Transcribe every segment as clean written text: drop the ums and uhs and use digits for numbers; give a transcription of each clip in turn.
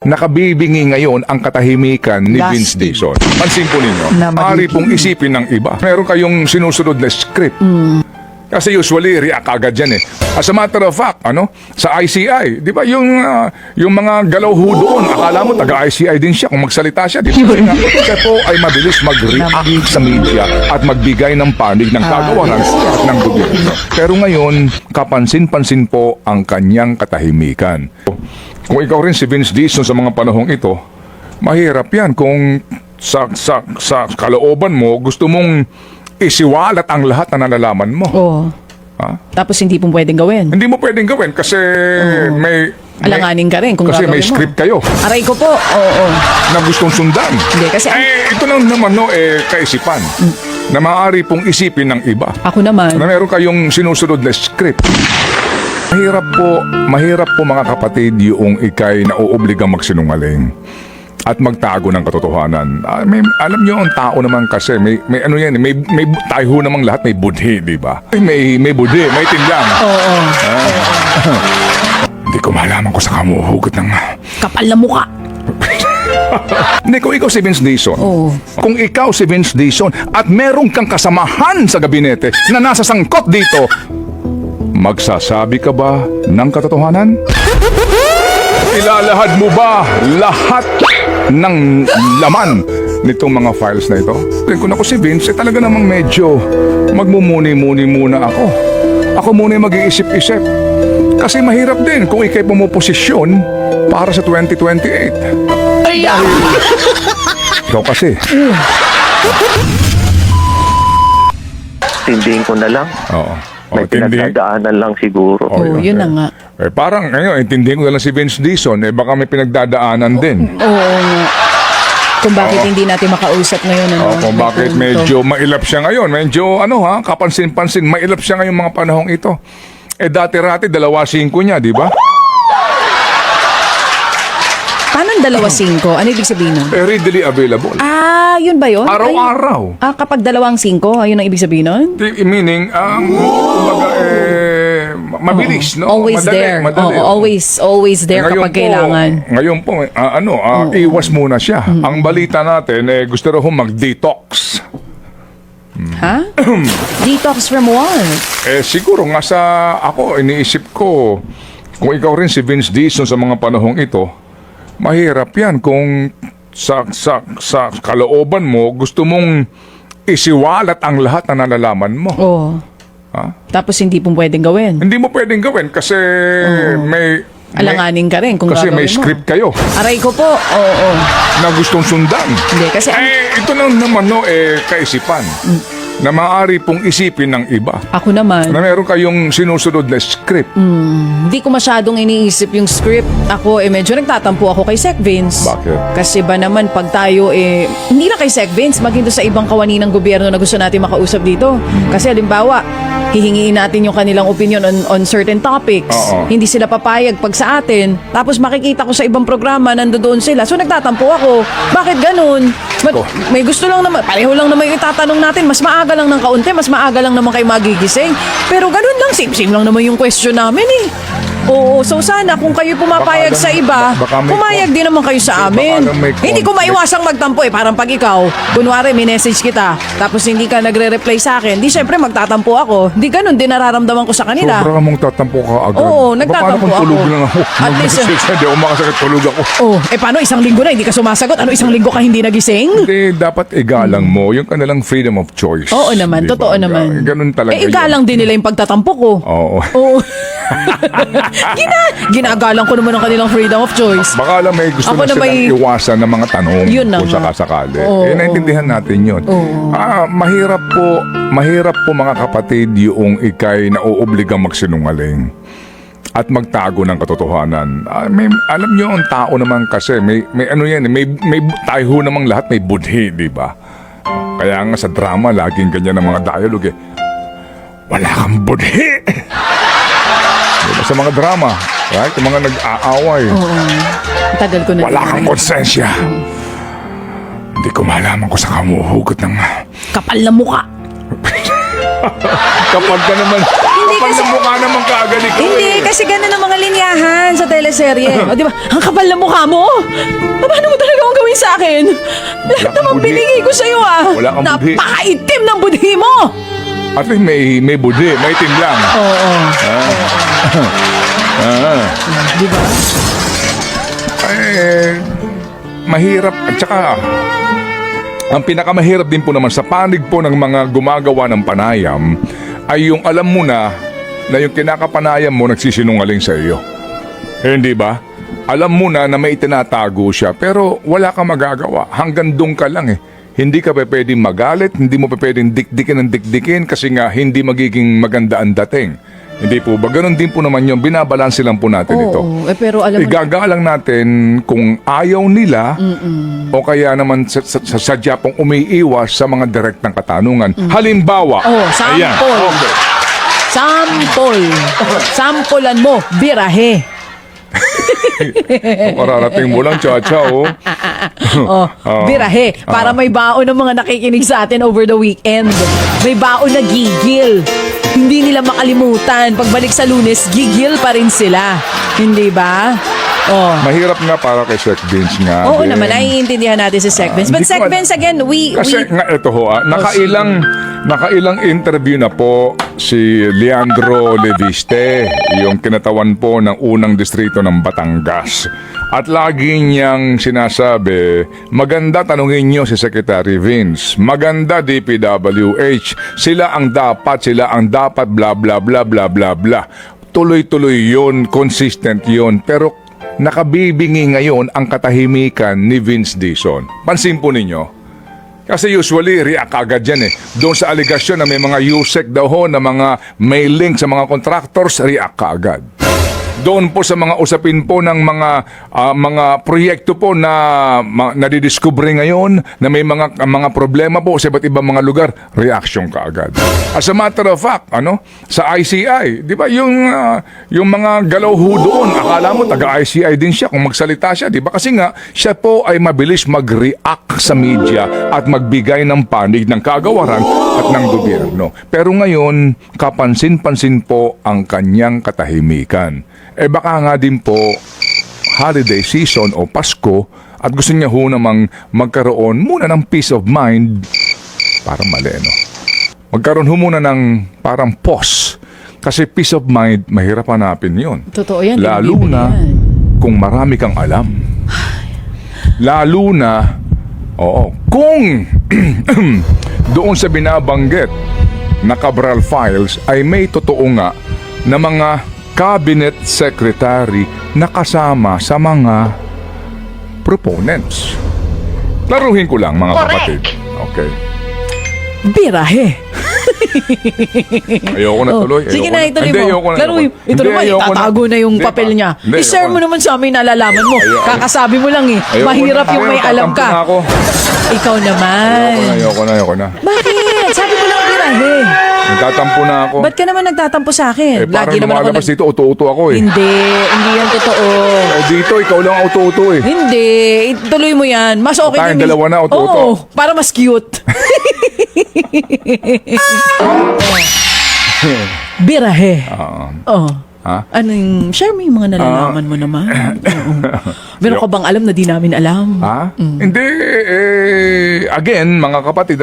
Nakabibingi ngayon ang katahimikan ni Vince Dizon. Pansin po ninyo, maaari pong isipin ng iba. Meron kayong sinusunod na script. Kasi usually, react agad yan eh. As a matter of fact, sa ICI, di ba, yung mga galaw ho doon, akala mo taga-ICI din siya kung magsalita siya. Di ba? Siya po ay mabilis mag-react sa media at magbigay ng panig ng kagawaran at ng gobyerno. Pero ngayon, kapansin-pansin po ang kanyang katahimikan. Kung ikaw rin si Vince Dizon sa mga panahong ito, mahirap yan kung sa kalooban mo, gusto mong isiwalat ang lahat na nalalaman mo. Oo. Tapos hindi po pwedeng gawin. Hindi mo pwedeng gawin kasi may alanganin ka rin kung kasi may gagawin mo. script kayo Aray ko po. Oo. na gustong sundan. Hindi, kasi ito lang naman kaisipan na maaari pong isipin ng iba. ako naman. Na meron kayong sinusunod na script. Mahirap po mga kapatid yung ikay na uubligang magsinungaling at magtago ng katotohanan. Alam niyo, ang tao naman kasi may ano yan, may tayo namang lahat may budhi, di ba? May budhi, may tinlang. Oo. Hindi ko malaman kung saan kamuhugot ng... Kapal na mukha. Hindi, kung ikaw si Vince Dizon, Oo. kung ikaw si Vince Dizon at meron kang kasamahan sa gabinete na nasa sangkot dito, magsasabi ka ba ng katotohanan? Ilalahad mo ba lahat ng laman nitong mga files na ito? Kung ako si Vince, talaga namang medyo magmumuni-muni muna ako. Ako muna yung mag-iisip-isip. Kasi mahirap din kung ikay pumuposisyon para sa 2028. Ikaw kasi. Tindihin ko na lang. Oo. May pinagdadaanan lang siguro. Oo, yun na nga. Parang ngayon, intindihin ko na lang si Vince Dizon, baka may pinagdadaanan din. Oo nga. Kung bakit hindi natin makausap ngayon. Kung bakit medyo mailap siya ngayon. Medyo, kapansin-pansin, mailap siya ngayon mga panahong ito. Dati-rati, 2.5 niya, di ba? Paano 2.5? Ano ibig sabihin nun? Readily available. Yun ba yun? Araw-araw. Kapag 2.5, ayun ang ibig sabihin nun? Meaning, kumbaga, mabilis, no? Always Madali, there. madali. Oo, always there kapag kailangan. Ngayon po, iwas muna siya. Ang balita natin, gusto raw mag-detox. Ha? Detox from what? Siguro nga ako, iniisip ko, kung ikaw rin si Vince Dizon sa mga panahong ito, mahirap yan kung sa kalooban mo, gusto mong isiwalat ang lahat na nalalaman mo. Oo. Tapos hindi po pwedeng gawin. Hindi mo pwedeng gawin kasi may alanganin ka rin kung kasi gagawin may mo. script kayo Aray ko po. Oo. na gustong sundan. Hindi, kasi Ito lang naman kaisipan na maaari pong isipin ng iba. ako naman. Na meron kayong sinusunod na script. Hindi ko masyadong iniisip yung script. Ako, medyo nagtatampo ako kay Sec Vince. Bakit? Kasi ba naman, pag tayo, hindi na kay Sec Vince, maging doon sa ibang kawani ng gobyerno na gusto natin makausap dito. Kasi halimbawa, hihingiin natin yung kanilang opinion on certain topics. Oo. Hindi sila papayag pag sa atin. Tapos makikita ko sa ibang programa, nandoon sila. So nagtatampo ako. Bakit ganun? May gusto lang naman, pareho lang naman yung itatanong natin. Mas maaga lang ng kaunti, mas maaga lang naman kayo magigising. Pero ganun lang, same lang naman yung question namin eh. Oo, so sana kung kayo pumapayag Baka sa iba, baka may pumayag din naman kayo sa amin. Baka may Hindi ko conflict. maiwasang magtampo parang pag ikaw, kunwari may message kita, tapos hindi ka nagre-reply sa akin, di syempre magtatampo ako. Di ganun din nararamdaman ko sa kanila. Sobra mong tatampo ka agad. Oo, nagtatampo Paano kung tulog ako. lang ako? At least, Hindi ako makasakit, tulog ako. Paano isang linggo na hindi ka sumasagot? Ano isang linggo ka hindi nagising? Hindi, dapat igalang mo yung kanilang freedom of choice. Oo naman, Di ba? totoo naman. Ganun talaga Igalang din nila yung pagtatampo ko. Oo. Oo. Ginagalang ko naman ang kanilang freedom of choice. Baka lang may gusto Ako na na silang may- iwasan ng mga tanong Yun na kung nga. sakasakali. Oo. Naintindihan natin yun. Mahirap po mga kapatid yung ikay na uubligang magsinungaling at magtago ng katotohanan. Alam nyo, ang tao naman kasi, may tayo namang lahat may budhi, di ba? Kaya nga sa drama, laging ganyan ang mga dialogue Wala kang budhi! Diba, sa mga drama, right? Yung mga nag-aaway. Tagal ko na. Wala kang konsensya. Hindi ko malaman kung saan kamuhugot ng... Kapal na mukha. Kapag ka naman... Hindi kapal kasi- ng mukha naman kaagad ikaw Hindi, eh. kasi ganun ang mga linyahan sa teleserye. O, di ba? Ang kapal ng mukha mo. Paano mo talaga akong gawin sa akin? Lahat kang naman budhi. binigay ko sa'yo ah. Wala kang budhi. Napakaitim ng budhi mo. At least may budhi, may itim lang. Oo. Di ba? Mahirap. At saka, ang pinakamahirap din po naman sa panig po ng mga gumagawa ng panayam ay yung alam mo na yung kinakapanayam mo nagsisinungaling sa iyo. Hindi ba? Alam mo na may itinatago siya pero wala kang magagawa. Hanggang doon ka lang eh. Hindi ka pa pwedeng magalit, hindi mo pa pwedeng dikdikin kasi nga hindi magiging maganda ang dating. Hindi po ba? Ganon din po naman yung binabalanse lang po natin ito. Oo. Pero alam mo, Igagalang natin kung ayaw nila o kaya naman sadya pong umiiwas sa mga direktang katanungan. Halimbawa, sample. ayan, okay. Sampulan mo, birahe. Kararating mo lang, Chacha, oh. Birahe. Para may baon ng mga nakikinig sa atin over the weekend. May baon na gigil. Hindi nila makalimutan. Pagbalik sa Lunes, gigil pa rin sila. Hindi ba? Oh. Mahirap nga para kay Sec Vince nga. Oo din. naman, naiintindihan natin si Sec Vince. But hindi ko Sec Vince, again, Kasi nga ito ho, nakailang interview na po si Leandro Leviste, yung kinatawan po ng unang distrito ng Batangas. At lagi niyang sinasabi, maganda tanungin niyo si Secretary Vince, maganda DPWH, sila ang dapat, bla bla bla bla bla bla. Tuloy-tuloy yun, consistent yun, pero nakabibingi ngayon ang katahimikan ni Vince Dizon. Pansin po ninyo. Kasi usually, react agad yan eh. Doon sa aligasyon na may mga USEC daw ho, na mga may link sa mga contractors, react ka agad. Doon po sa mga usapin po ng mga proyekto po na nadidiscover ngayon na may mga problema po sa iba't ibang mga lugar, reaction ka agad. As a matter of fact, sa ICI, di ba yung mga galaw ho doon, akala mo taga-ICI din siya kung magsalita siya, di ba? Kasi nga, siya po ay mabilis mag-react sa media at magbigay ng panig ng kagawaran at ng gobyerno. Pero ngayon, kapansin-pansin po ang kanyang katahimikan. Baka nga din po holiday season o Pasko at gusto niya ho namang magkaroon muna ng peace of mind. Parang mali, no? Magkaroon ho muna ng parang pause. Kasi peace of mind, mahirap hanapin yun. Totoo yan. Lalo na kung marami kang alam. Lalo na, kung doon sa binabanggit na Cabral Files ay may totoo nga na mga cabinet secretary na kasama sa mga proponents. Laruhin ko lang, mga kapatid. Okay. Birahe. Ayoko na tuloy. Sige na, ituloy Hindi, mo. ayoko na. Laruin. Ito naman, itatago na yung papel niya. Hindi, I-share ayoko mo na. naman sa amin, nalalaman mo. Kakasabi mo lang eh. Ayoko Mahirap na. yung may alam ka. Tatampo na ako. Ikaw naman. Ayoko na. Bakit? Sabi mo lang birahe. Nagtatampo na ako. Ba't ka naman nagtatampo sa akin? Parang Lagi naman ako lumalabas dito, uto-uto ako eh. Hindi yan totoo. Dito, ikaw lang ang uto-uto eh. Hindi. Ituloy mo yan. Mas okay Tayong yung- dalawa na, uto-uto. Oo, para mas cute. Birahe. Oh. Ha? Share mo yung mga nalalaman mo naman. Oo. Meron ka bang alam na di namin alam? Ha? Hindi, again, mga kapatid,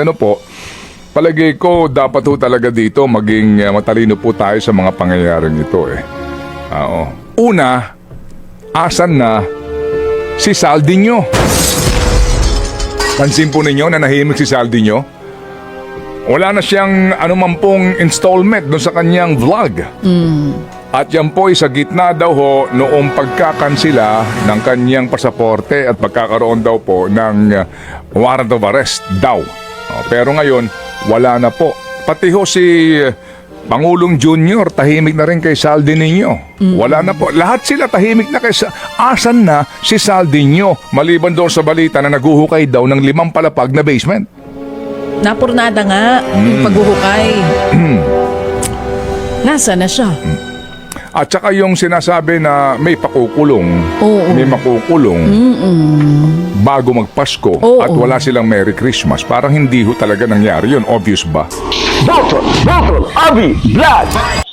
palagay ko dapat ho talaga dito maging matalino po tayo sa mga pangyayaring ito eh. Una, asan na si Saldiño? Pansin po ninyo na nahimik si Saldiño? Wala na siyang anuman pong installment doon sa kanyang vlog. At yan po ay sa gitna daw ho noong pagkakansila ng kanyang pasaporte at pagkakaroon daw po ng warrant of arrest daw. Pero ngayon, wala na po. Pati ho si Pangulong Junior, tahimik na rin kay Saldiño. Wala na po. Lahat sila tahimik na kay Asan na si Saldiño? Maliban doon sa balita na naguhukay daw ng 5 palapag na basement. Napurnada nga yung paghuhukay. Nasa na siya? At saka yung sinasabi na may pakukulong, Oo. may makukulong bago magpasko Oo. at wala silang Merry Christmas. Parang hindi ho talaga nangyari yun. Obvious ba? Dr. Avi Vlad.